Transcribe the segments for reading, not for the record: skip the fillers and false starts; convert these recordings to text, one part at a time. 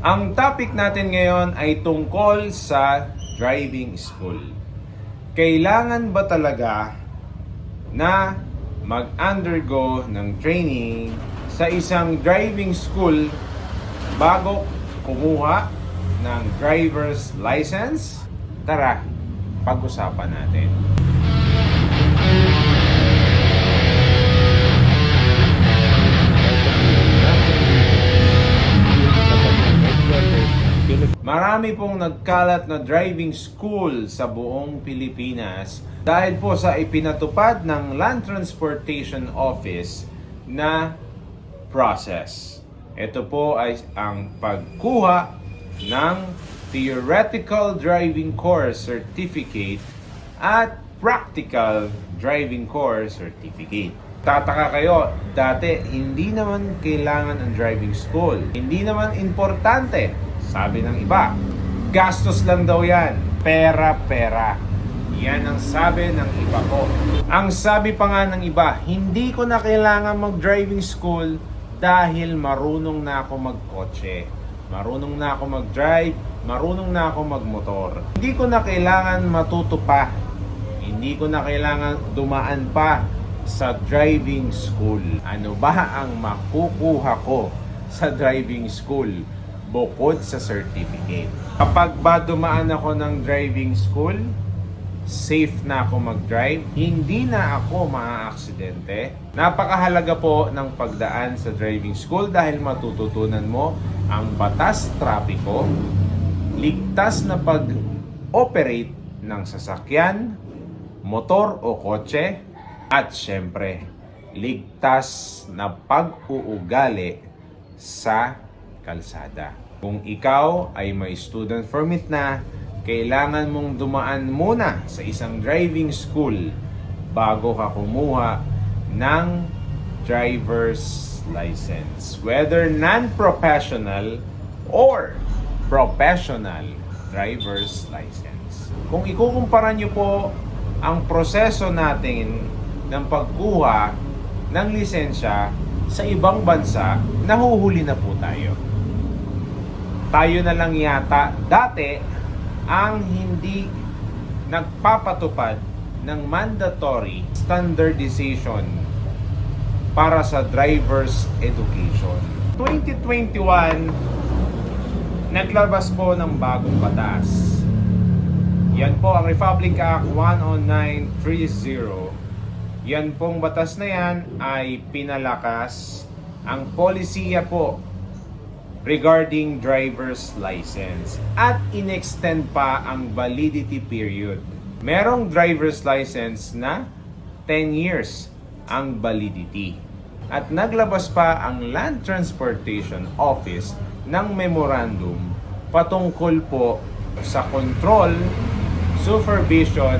Ang topic natin ngayon ay tungkol sa driving school. Kailangan ba talaga na mag-undergo ng training sa isang driving school bago kumuha ng driver's license? Tara, pag-usapan natin. Marami pong nagkalat na driving school sa buong Pilipinas dahil po sa ipinatupad ng Land Transportation Office na process. Ito po ay ang pagkuha ng Theoretical Driving Course Certificate at Practical Driving Course Certificate. Tataka kayo, dati hindi naman kailangan ang driving school. Hindi naman importante, sabi ng iba. Gastos lang daw yan. Pera-pera. Yan ang sabi ng iba ko. Ang sabi pa nga ng iba, hindi ko na kailangan mag-driving school dahil marunong na ako magkotse. Marunong na ako mag-drive, marunong na ako magmotor. Hindi ko na kailangan matuto pa. Hindi ko na kailangan dumaan pa sa driving school. Ano ba ang makukuha ko sa driving school bukod sa certificate? Kapag ba dumaan ako ng driving school, safe na ako mag-drive, hindi na ako maaaksidente. Napakahalaga po ng pagdaan sa driving school dahil matututunan mo ang batas trapiko, ligtas na pag-operate ng sasakyan, motor o kotse, at syempre, ligtas na pag-uugali sa kalsada. Kung ikaw ay may student permit na, kailangan mong dumaan muna sa isang driving school bago ka kumuha ng driver's license. Whether non-professional or professional driver's license. Kung ikukumpara nyo po ang proseso natin ng pagkuha ng lisensya sa ibang bansa, nahuhuli na po tayo. Tayo na lang yata dati ang hindi nagpapatupad ng mandatory standardization para sa driver's education. 2021, naglabas po ng bagong batas. Yan po ang Republic Act 10930. Yan pong batas na yan ay pinalakas ang polisiya po regarding driver's license at inextend pa ang validity period. Merong driver's license na 10 years ang validity. At naglabas pa ang Land Transportation Office ng memorandum patungkol po sa control, supervision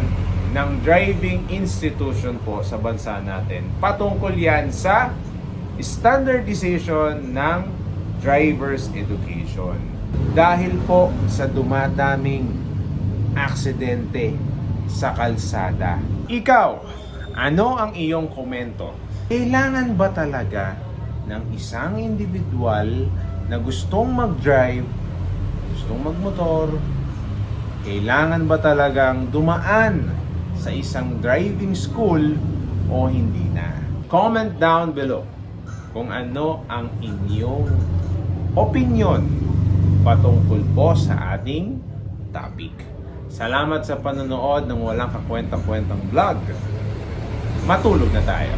ng driving institution po sa bansa natin. Patungkol yan sa standardization ng driver's education. Dahil po sa dumadaming aksidente sa kalsada. Ikaw, ano ang iyong komento? Kailangan ba talaga ng isang individual na gustong mag-drive, gustong magmotor, kailangan ba talagang dumaan sa isang driving school o hindi na? Comment down below kung ano ang inyong opinion patungkol po sa ating topic. Salamat sa panonood ng walang kakwenta-kwentang vlog. Matulog na tayo.